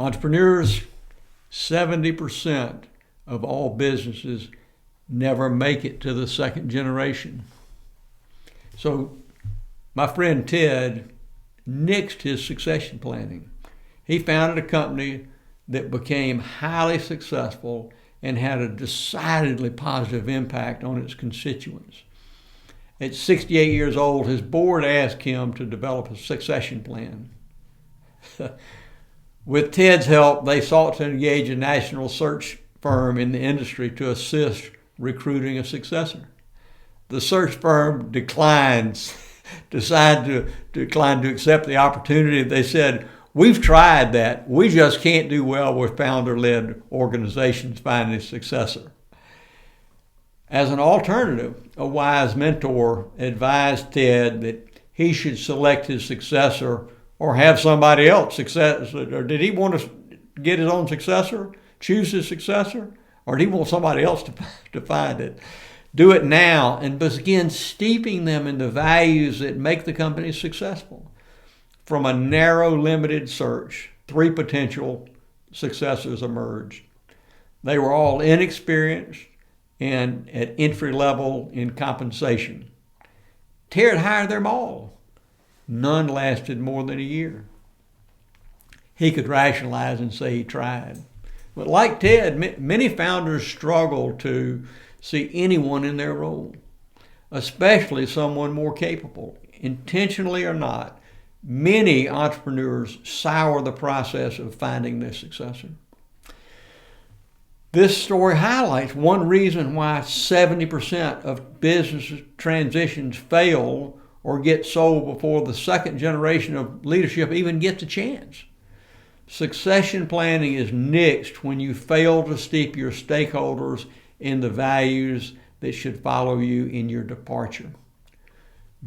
Entrepreneurs, 70% of all businesses never make it to the second generation. So my friend Ted nixed his succession planning. He founded a company that became highly successful and had a decidedly positive impact on its constituents. At 68 years old, his board asked him to develop a succession plan. With Ted's help, they sought to engage a national search firm in the industry to assist recruiting a successor. The search firm decided to accept the opportunity. They said, "We've tried that. We just can't do well with founder-led organizations finding a successor." As an alternative, a wise mentor advised Ted that he should select his successor or have somebody else success. Or did he want to get his own successor, choose his successor, or did he want somebody else to find it? Do it now and begin steeping them in the values that make the company successful. From a narrow, limited search, 3 potential successors emerged. They were all inexperienced and at entry level in compensation. Ted hired them all. None lasted more than a year. He could rationalize and say he tried. But like Ted, many founders struggle to see anyone in their role, especially someone more capable. Intentionally or not, many entrepreneurs sour the process of finding their successor. This story highlights one reason why 70% of business transitions fail or get sold before the second generation of leadership even gets a chance. Succession planning is nixed when you fail to steep your stakeholders in the values that should follow you in your departure.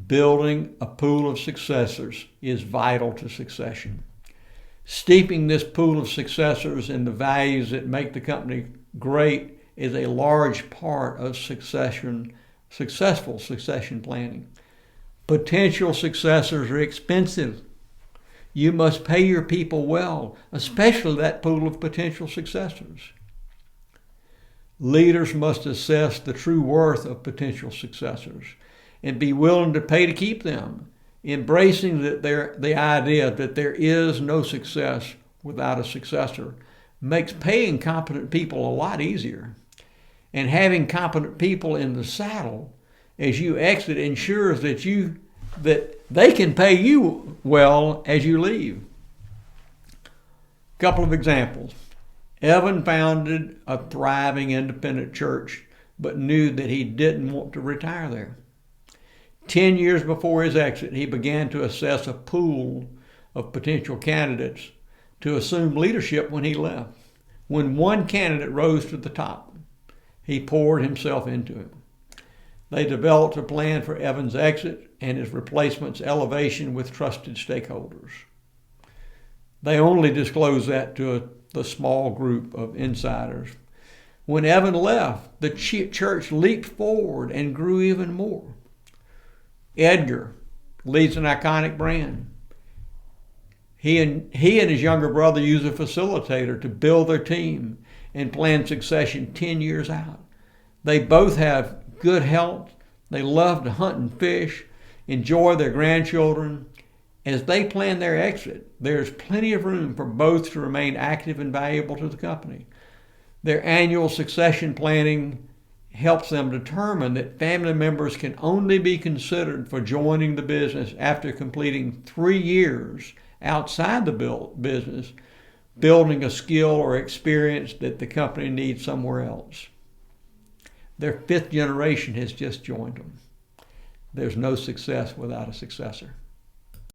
Building a pool of successors is vital to succession. Steeping this pool of successors in the values that make the company great is a large part of successful succession planning. Potential successors are expensive. You must pay your people well, especially that pool of potential successors. Leaders must assess the true worth of potential successors and be willing to pay to keep them, embracing the idea that there is no success without a successor makes paying competent people a lot easier. And having competent people in the saddle as you exit ensures that they can pay you well as you leave. A couple of examples. Evan founded a thriving independent church, but knew that he didn't want to retire there. 10 years before his exit, he began to assess a pool of potential candidates to assume leadership when he left. When one candidate rose to the top, he poured himself into him. They developed a plan for Evan's exit and his replacement's elevation with trusted stakeholders. They only disclosed that to the small group of insiders. When Evan left, the church leaped forward and grew even more. Edgar leads an iconic brand. He and his younger brother use a facilitator to build their team and plan succession 10 years out. They both have good health. They love to hunt and fish, enjoy their grandchildren. As they plan their exit, there's plenty of room for both to remain active and valuable to the company. Their annual succession planning helps them determine that family members can only be considered for joining the business after completing 3 years outside the business, building a skill or experience that the company needs somewhere else. Their 5th generation has just joined them. There's no success without a successor.